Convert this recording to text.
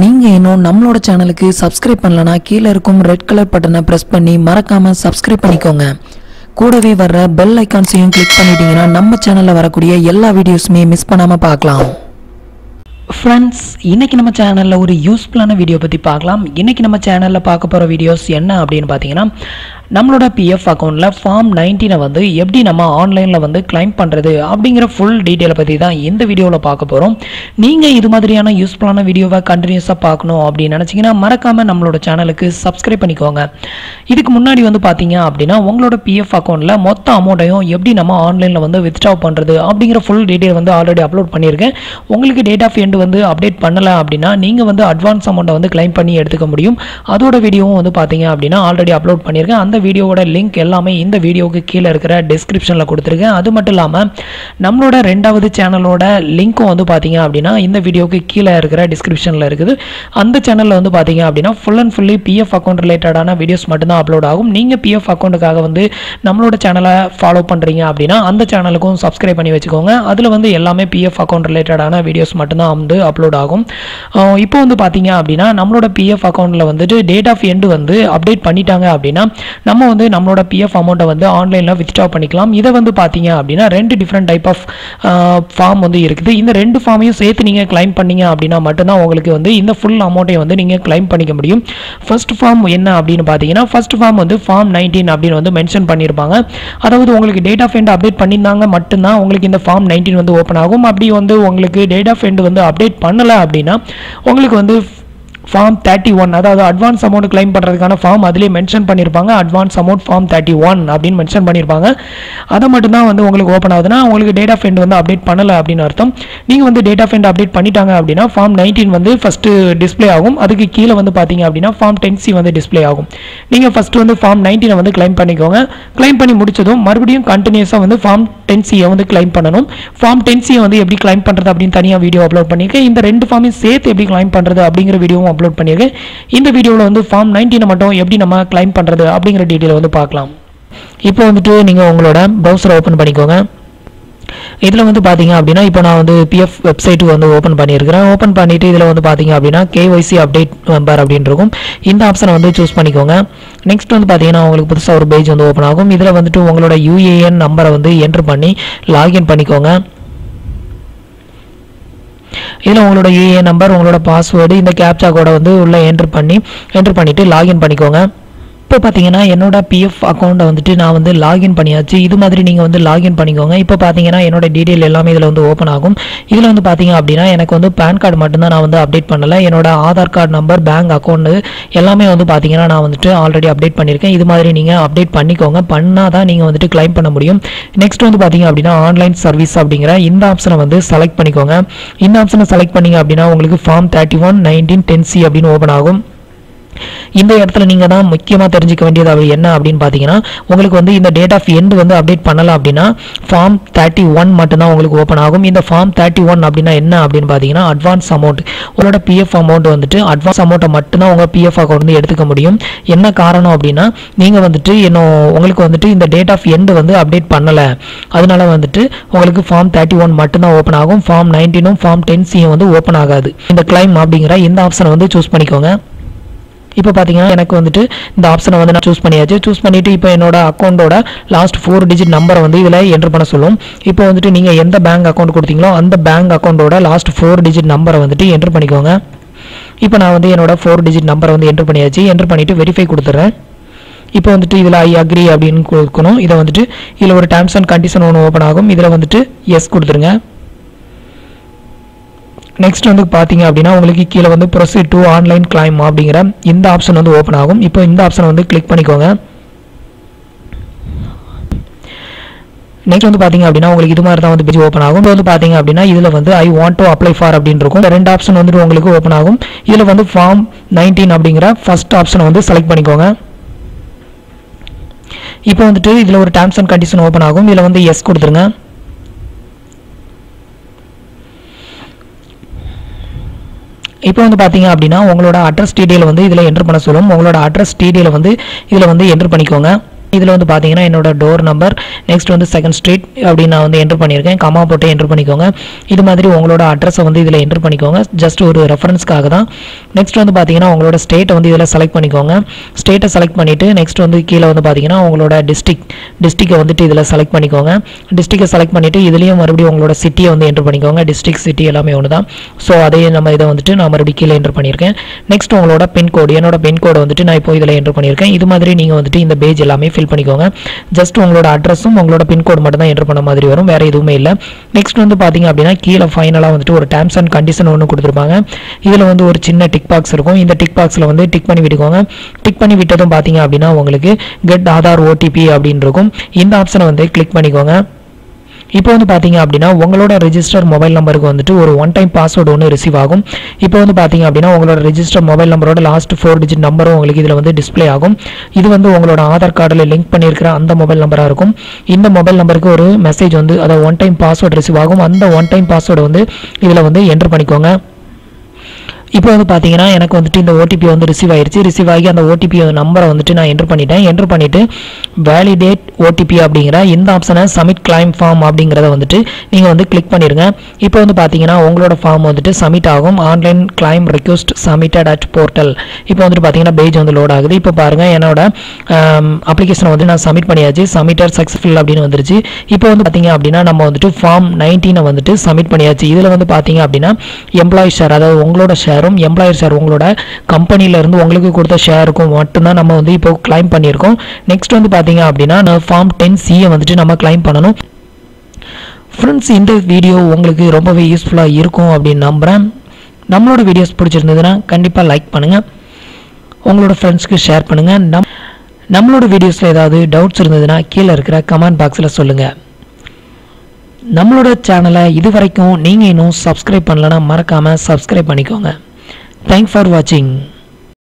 நீங்க இன்னும் நம்மளோட சேனலுக்கு சப்ஸ்கிரைப் பண்ணலனா கீழ இருக்கும் ரெட் கலர் பட்டனை பிரஸ் பண்ணி மறக்காம சப்ஸ்கிரைப் பண்ணிக்கோங்க. கூடவே வர்ற பெல் ஐகான்ஸையும் கிளிக் பண்ணிட்டீங்கன்னா நம்ம சேனல்ல வரக்கூடிய எல்லா வீடியோஸுமே மிஸ் பண்ணாம பார்க்கலாம். ஃப்ரெண்ட்ஸ், இன்னைக்கு நம்ம சேனல்ல ஒரு யூஸ்ஃபுல்லான வீடியோ பத்தி பார்க்கலாம். இன்னைக்கு நம்ம சேனல்ல பார்க்க போற வீடியோஸ் என்ன அப்படின்னு பார்த்தீங்கன்னா, நம்மளோட பிஎஃப் அக்கௌண்ட்ல ஃபார்ம் 19 வந்து எப்படி நம்ம ஆன்லைன்ல வந்து கிளைம் பண்றது அப்படிங்கிற ஃபுல் டீடைலை பத்தி தான் இந்த வீடியோவில் பார்க்க போறோம். நீங்க இது மாதிரியான யூஸ்ஃபுல்லான வீடியோவை கண்டினியூஸா பார்க்கணும் அப்படின்னு நினைச்சீங்கன்னா மறக்காம நம்மளோட சேனலுக்கு சப்ஸ்கிரைப் பண்ணிக்கோங்க. இதுக்கு முன்னாடி வந்து பார்த்தீங்க அப்படின்னா உங்களோட பிஎஃப் அக்கௌண்ட்ல மொத்த அமௌண்ட்டையும் எப்படி நம்ம ஆன்லைன்ல வந்து வித்ட்ரா பண்றது அப்படிங்கிற ஃபுல் டீடைல் வந்து ஆல்ரெடி அப்லோட் பண்ணியிருக்கேன். உங்களுக்கு டேட் ஆஃப் எண்ட் வந்து அப்டேட் பண்ணல அப்படின்னா நீங்க வந்து அட்வான்ஸ் அமௌண்ட்டை வந்து கிளைம் பண்ணி எடுத்துக்க முடியும். அதோட வீடியோவும் வந்து பார்த்தீங்க அப்படின்னா ஆல்ரெடி அப்லோட் பண்ணியிருக்கேன். அந்த வீடியோவோட லிங்க் எல்லாமே இந்த வீடியோக்கு கீழே இருக்கிற டிஸ்கிரிப்ஷன்ல கொடுத்துருக்கேன். அது மட்டும் இல்லாம நம்மளோட ரெண்டாவது சேனலோட லிங்க்கும் வந்து பார்த்தீங்க அப்படின்னா இந்த வீடியோக்கு கீழே இருக்கிற டிஸ்கிரிப்ஷன்ல இருக்குது. அந்த சேனல்ல வந்து பார்த்தீங்க அப்படின்னா full and fully PF account ரிலேட்டடான வீடியோஸ் மட்டும்தான் அப்லோட் ஆகும். நீங்க பிஎஃப் அக்கௌண்ட்டுக்காக வந்து நம்மளோட சேனலை ஃபாலோ பண்றீங்க அப்படின்னா அந்த சேனலுக்கும் சப்ஸ்கிரைப் பண்ணி வச்சுக்கோங்க. அதுல வந்து எல்லாமே பிஎஃப் அக்கௌண்ட் ரிலேட்டடான வீடியோஸ் மட்டும்தான் வந்து அப்லோட் ஆகும். இப்போ வந்து பார்த்தீங்க அப்படின்னா நம்மளோட பிஎஃப் அக்கௌண்ட்ல வந்துட்டு டேட் ஆஃப் எண்ட் வந்து அப்டேட் பண்ணிட்டாங்க அப்படின்னா நம்ம வந்து நம்மளோட பிஎஃப் அமௌண்ட்டை வந்து ஆன்லைன்ல வித்ட்ரா பண்ணிக்கலாம். இதை வந்து பார்த்தீங்க அப்படின்னா ரெண்டு டிஃப்ரெண்ட் டைப் ஆஃப் ஃபார்ம் வந்து இருக்குது. இந்த ரெண்டு ஃபார்மையும் சேர்த்து நீங்க கிளைம் பண்ணீங்க அப்படின்னா மட்டும்தான் உங்களுக்கு வந்து இந்த ஃபுல் அமௌண்ட்டை வந்து நீங்க கிளைம் பண்ணிக்க முடியும். ஃபர்ஸ்ட் ஃபார்ம் என்ன அப்படின்னு பார்த்தீங்கன்னா, ஃபர்ஸ்ட் ஃபார்ம் வந்து ஃபார்ம் 19 அப்படின்னு வந்து மென்ஷன் பண்ணியிருப்பாங்க. அதாவது உங்களுக்கு டேட் ஆஃப் எண்ட் அப்டேட் பண்ணியிருந்தாங்க மட்டும்தான் உங்களுக்கு இந்த ஃபார்ம் 19 வந்து ஓப்பன் ஆகும். அப்படி வந்து உங்களுக்கு டேட் ஆஃப் எண்ட் வந்து அப்டேட் பண்ணலை அப்படின்னா உங்களுக்கு வந்து ஃபார்ம் 31, அதாவது அட்வான்ஸ் அமௌண்ட் கிளைம் பண்ணுறதுக்கான ஃபார்ம் அதிலே மென்ஷன் பண்ணியிருப்பாங்க. அட்வான்ஸ் அமௌண்ட் ஃபார்ம் 31 அப்படின்னு மென்ஷன் பண்ணியிருப்பாங்க. அதை மட்டும்தான் வந்து உங்களுக்கு ஓப்பன் ஆகுதுன்னா உங்களுக்கு டேட் ஆஃப் எண்ட் வந்து அப்டேட் பண்ணலை அப்படின்னு அர்த்தம். நீங்கள் வந்து டேட் ஆஃப் எண்ட் அப்டேட் பண்ணிட்டாங்க அப்படின்னா ஃபார்ம் 19 வந்து ஃபஸ்ட்டு டிஸ்பிளே ஆகும். அதுக்கு கீழே வந்து பார்த்தீங்க அப்படின்னா ஃபார்ம் 10C வந்து டிஸ்பிளே ஆகும். நீங்கள் ஃபஸ்ட்டு வந்து ஃபார்ம் 19 வந்து கிளைம் பண்ணிக்கோங்க. கிளைம் பண்ணி முடிச்சதும் மறுபடியும் கண்டினியூஸாக வந்து ஃபார்ம் 10C வந்து கிளைம் பண்ணணும். ஃபார்ம் 10C வந்து எப்படி கிளைம் பண்ணுறது அப்படின்னு தனியாக வீடியோ அப்லோட் பண்ணியிருக்கேன். இந்த ரெண்டு ஃபார்மையும் சேர்த்து எப்படி கிளைம் பண்ணுறது அப்படிங்கிற வீடியோவும் அப்லோட் பண்ணியிருக்கேன். இந்த வீடியோவில் வந்து ஃபார்ம் 19 மட்டும் எப்படி நம்ம கிளைம் பண்ணுறது அப்படிங்கிற டீட்டெயில் வந்து பார்க்கலாம். இப்போ வந்துட்டு நீங்கள் உங்களோட ப்ரௌசரை ஓப்பன் பண்ணிக்கோங்க. இதில் வந்து பார்த்தீங்க அப்படின்னா இப்போ நான் வந்து பிஎஃப் வெப்சைட்டு வந்து ஓப்பன் பண்ணியிருக்கிறேன். ஓப்பன் பண்ணிவிட்டு இதில் வந்து பார்த்தீங்க அப்படின்னா KYC அப்டேட் நம்பர் அப்படின்னு இருக்கும். இந்த ஆப்ஷனை வந்து சூஸ் பண்ணிக்கோங்க. நெக்ஸ்ட் வந்து பார்த்தீங்கன்னா உங்களுக்கு புதுசாக ஒரு பேஜ் வந்து ஓப்பன் ஆகும். இதில் வந்துட்டு உங்களோட UAN நம்பரை வந்து என்ட்ரு பண்ணி லாகின் பண்ணிக்கோங்க. இதில் உங்களோட UAN நம்பர், உங்களோட பாஸ்வேர்டு, இந்த கேப்சா கோடை வந்து உள்ள என்ட்ரு பண்ணிவிட்டு லாகின் பண்ணிக்கோங்க. இப்போ பார்த்தீங்கன்னா என்னோட பிஎஃப் அக்கௌண்ட்டை வந்துட்டு நான் வந்து லாகின் பண்ணியாச்சு. இது மாதிரி நீங்கள் வந்து லாகின் பண்ணிக்கோங்க. இப்போ பார்த்தீங்கன்னா என்னோட டீட்டெயில் எல்லாமே இதில் வந்து ஓப்பன் ஆகும். இதில் வந்து பார்த்தீங்க அப்படின்னா எனக்கு வந்து பேன் கார்டு மட்டும்தான் நான் வந்து அப்டேட் பண்ணலை. என்னோட Aadhaar card number, bank account எல்லாமே வந்து பார்த்தீங்கன்னா நான் வந்துட்டு ஆல்ரெடி அப்டேட் பண்ணியிருக்கேன். இது மாதிரி நீங்கள் அப்டேட் பண்ணிக்கோங்க. பண்ணால் தான் நீங்கள் வந்துட்டு கிளைம் பண்ண முடியும். நெக்ஸ்ட் வந்து பார்த்தீங்க அப்படின்னா ஆன்லைன் சர்வீஸ் அப்படிங்கிற இந்த ஆப்ஷனை வந்து செலக்ட் பண்ணிக்கோங்க. இந்த ஆப்ஷனை செலக்ட் பண்ணிங்க அப்படின்னா உங்களுக்கு ஃபார்ம் 31 19 10C அப்படின்னு ஓப்பன் ஆகும். இந்த இடத்துல நீங்கள் தான் முக்கியமாக தெரிஞ்சிக்க வேண்டியது அப்படி என்ன அப்படின்னு பார்த்தீங்கன்னா, உங்களுக்கு வந்து இந்த டேட் ஆஃப் எண்ட் வந்து அப்டேட் பண்ணலாம் அப்படின்னா ஃபார்ம் 31 மட்டும்தான் உங்களுக்கு ஓப்பன் ஆகும். இந்த ஃபார்ம் 31 அப்படின்னா என்ன அப்படின்னு பார்த்தீங்கன்னா அட்வான்ஸ் அமௌண்ட், உங்களோட பிஎஃப் அமௌண்ட் வந்துட்டு அட்வான்ஸ் அமௌண்ட்டை மட்டும்தான் உங்கள் பிஎஃப் அக்கௌண்ட் வந்து எடுத்துக்க முடியும். என்ன காரணம் அப்படின்னா நீங்கள் வந்துட்டு உங்களுக்கு வந்துட்டு இந்த டேட் ஆஃப் எண்ட் வந்து அப்டேட் பண்ணலை. அதனால வந்துட்டு உங்களுக்கு ஃபார்ம் 31 மட்டும்தான் ஓப்பன் ஆகும். ஃபார்ம் 19 ஃபார்ம் 10C வந்து ஓப்பன் ஆகாது. இந்த கிளைம் அப்படிங்கிற இந்த ஆப்ஷனை வந்து சூஸ் பண்ணிக்கோங்க. இப்போ பார்த்தீங்கன்னா எனக்கு வந்துட்டு இந்த ஆப்ஷனை வந்து நான் சூஸ் பண்ணியாச்சு. சூஸ் பண்ணிவிட்டு இப்போ என்னோட அக்கௌண்ட்டோட லாஸ்ட் 4 டிஜிட் நம்பரை வந்து இதில் என்ட்ரு பண்ண சொல்லும். இப்போ வந்துட்டு நீங்கள் எந்த பேங்க் அக்கௌண்ட் கொடுத்தீங்களோ அந்த பேங்க் அக்கௌண்ட்டோட லாஸ்ட் 4 டிஜிட் நம்பரை வந்துட்டு என்ட்ரு பண்ணிக்கோங்க. இப்போ நான் வந்து என்னோட 4 டிஜிட் நம்பரை வந்து என்ட்ரு பண்ணியாச்சு. என்ட்ரு பண்ணிவிட்டு வெரிஃபை கொடுத்துட்றேன். இப்போ வந்துட்டு இதில் ஐ அக்ரி அப்படின்னு கொடுக்கணும். இதை வந்துட்டு இதில் ஒரு டேர்ம்ஸ் அண்ட் கண்டிஷன் ஒன்று ஓப்பன் ஆகும். இதில் வந்துட்டு எஸ் கொடுத்துருங்க. நெக்ஸ்ட் வந்து பார்த்தீங்க அப்படின்னா உங்களுக்கு கீழே வந்து ப்ரொசீட் டு ஆன்லைன் கிளைம் அப்படிங்கிற இந்த ஆப்ஷன் வந்து ஓப்பன் ஆகும். இப்போ இந்த ஆப்ஷனை வந்து கிளிக் பண்ணிக்கோங்க. நெக்ஸ்ட் வந்து பார்த்தீங்க அப்படின்னா உங்களுக்கு இது மாதிரி தான் வந்து பேஜ் ஓப்பன் ஆகும். இப்போ வந்து பார்த்தீங்க அப்படின்னா இதில் வந்து I want to apply for அப்படின்னு இருக்கும். இந்த ரெண்டு ஆப்ஷன் வந்துட்டு உங்களுக்கு ஓப்பன் ஆகும். இதில் வந்து ஃபார்ம் 19 அப்படிங்கிற ஃபர்ஸ்ட் ஆப்ஷனை வந்து செலக்ட் பண்ணிக்கோங்க. இப்போ வந்துட்டு இதில் ஒரு டேர்ம்ஸ் அண்ட் கண்டிஷன் ஓப்பன் ஆகும். இதில் வந்து எஸ் கொடுத்துருங்க. இப்போ வந்து பார்த்தீங்க அப்படின்னா உங்களோட அட்ரஸ் டீடைல் வந்து இதில் என்ட்ரு பண்ண சொல்லும். உங்களோட அட்ரஸ் டீடைலை வந்து இதில் வந்து என்ட்ரு பண்ணிக்கோங்க. இதில் வந்து பார்த்தீங்கன்னா என்னோட டோர் நம்பர், நெக்ஸ்ட் வந்து செகண்ட் ஸ்ட்ரீட் அப்படின்னு நான் வந்து என்ட்ரு பண்ணியிருக்கேன். கமா போட்டு என்ட்ரு பண்ணிக்கோங்க. இது மாதிரி உங்களோட அட்ரஸை வந்து இதில் என்ட்ரு பண்ணிக்கோங்க, ஜஸ்ட் ஒரு ரெஃபரன்ஸ்க்காக தான். நெக்ஸ்ட் வந்து பார்த்தீங்கன்னா உங்களோட ஸ்டேட்டை வந்து இதில் செலக்ட் பண்ணிக்கோங்க. ஸ்டேட்டை செலக்ட் பண்ணிவிட்டு நெக்ஸ்ட் வந்து கீழே வந்து பார்த்தீங்கன்னா உங்களோட டிஸ்ட்ரிக்டை வந்துட்டு இதில் செலக்ட் பண்ணிக்கோங்க. டிஸ்ட்ரிக்டை செலக்ட் பண்ணிவிட்டு இதுலேயும் மறுபடியும் உங்களோட சிட்டியை வந்து என்ட்ரு பண்ணிக்கோங்க. டிஸ்ட்ரிக்ட் சிட்டி எல்லாமே ஒன்று தான். ஸோ அதையே நம்ம இதை வந்துட்டு நான் மறுபடியும் கீழே என்ட்ரு பண்ணியிருக்கேன். நெக்ஸ்ட் உங்களோட பின்கோடு, என்னோட பின்கோடை வந்துட்டு நான் இப்போ இதில் என்ட்ரு பண்ணியிருக்கேன். இது மாதிரி நீங்கள் வந்துட்டு இந்த பேஜ் எல்லாமே ஃபில் பண்ணிக்கோங்க. ஜஸ்ட் உங்களோட அட்ரஸும் உங்களோட பின்கோடு மட்டும் தான் என்ட்ரு பண்ண மாதிரி வரும், வேறு எதுவுமே இல்லை. நெக்ஸ்ட் வந்து பார்த்தீங்க அப்படின்னா கீழே ஃபைனலாக வந்துட்டு ஒரு டேர்ம்ஸ் அண்ட் கண்டிஷன் ஒன்று கொடுத்துருப்பாங்க. இதில் வந்து ஒரு சின்ன டிக் பாக்ஸ் இருக்கும். இந்த டிக் பாக்ஸில் வந்து டிக் பண்ணி விட்டுக்கோங்க. டிக் பண்ணி விட்டதும் பார்த்தீங்க அப்படின்னா உங்களுக்கு கெட் ஆதார் ஓடிபி அப்படின்னு இருக்கும். இந்த ஆப்ஷனை வந்து கிளிக் பண்ணிக்கோங்க. இப்போ வந்து பார்த்தீங்க அப்படின்னா உங்களோட ரெஜிஸ்டர் மொபைல் நம்பருக்கு வந்துட்டு ஒரு ஒன் டைம் பாஸ்வேர்டு ஒன்று ரிசீவ் ஆகும். இப்போ வந்து பார்த்தீங்க அப்படின்னா உங்களோட ரெஜிஸ்டர் மொபைல் நம்பரோட லாஸ்ட் 4 டிஜிட் நம்பரும் உங்களுக்கு இதில் வந்து டிஸ்பிளே ஆகும். இது வந்து உங்களோட ஆதார் கார்டில் லிங்க் பண்ணியிருக்கிற அந்த மொபைல் நம்பராக இருக்கும். இந்த மொபைல் நம்பருக்கு ஒரு மெசேஜ் வந்து அதாவது ஒன் டைம் பாஸ்வேர்டு ரிசீவ் ஆகும். அந்த ஒன் டைம் பாஸ்வேர்டு வந்து இதில் வந்து என்ட்ரு பண்ணிக்கோங்க. இப்போ வந்து பார்த்தீங்கன்னா எனக்கு வந்துட்டு இந்த ஓடிபி வந்து ரிசீவ் ஆயிடுச்சு. ரிசீவ் ஆகி அந்த ஓடிபி நம்பரை வந்துட்டு நான் என்ட்ரு பண்ணிட்டேன். என்ட்ரு பண்ணிவிட்டு வேலிடேட் ஓடிபி அப்படிங்கிற இந்த ஆப்ஷனை சப்மிட் கிளைம் ஃபார்ம் அப்படிங்கிறத வந்துட்டு நீங்கள் வந்து கிளிக் பண்ணிடுங்க. இப்போ வந்து பார்த்தீங்கன்னா உங்களோட ஃபார்ம் வந்துட்டு சப்மிட் ஆகும். Online claim request submitted at portal. இப்போ வந்துட்டு பார்த்தீங்கன்னா பேஜ் வந்து லோட் ஆகுது. இப்போ பாருங்கள் என்னோட அப்ளிகேஷனை வந்து நான் சப்மிட் பண்ணியாச்சு. சப்மிட்டட் சக்ஸஸ்ஃபுல் அப்படின்னு வந்துருச்சு. இப்போ வந்து பார்த்தீங்க அப்படின்னா நம்ம வந்துட்டு ஃபார்ம் 19 வந்துட்டு சப்மிட் பண்ணியாச்சு. இதில் வந்து பார்த்தீங்க அப்படின்னா எம்ப்ளாயி ஷேர், அதாவது உங்களோட ஷேரும் எம்ப்ளாயர் ஷேர் உங்களோட கம்பெனியில இருந்து உங்களுக்கு கொடுத்த ஷேருக்கும் மட்டும்தான் நம்ம வந்து இப்போ கிளைம் பண்ணியிருக்கோம். நெக்ஸ்ட் வந்து பார்த்தீங்க அப்படின்னா ஃபார்ம் 10C வந்துட்டு நம்ம கிளைம் பண்ணணும். ஃப்ரெண்ட்ஸ், இந்த வீடியோ உங்களுக்கு ரொம்பவே யூஸ்ஃபுல்லாக இருக்கும் அப்படின்னு நம்புகிறேன். நம்மளோட வீடியோஸ் பிடிச்சிருந்ததுன்னா கண்டிப்பாக லைக் பண்ணுங்கள், உங்களோட ஃப்ரெண்ட்ஸ்க்கு ஷேர் பண்ணுங்கள். நம்மளோட வீடியோஸில் ஏதாவது டவுட்ஸ் இருந்ததுன்னா கீழே இருக்கிற கமெண்ட் பாக்ஸில் சொல்லுங்கள். நம்மளோட சேனலை இது வரைக்கும் நீங்கள் இன்னும் சப்ஸ்கிரைப் பண்ணலன்னா மறக்காமல் சப்ஸ்கிரைப் பண்ணிக்கோங்க. Thanks for watching.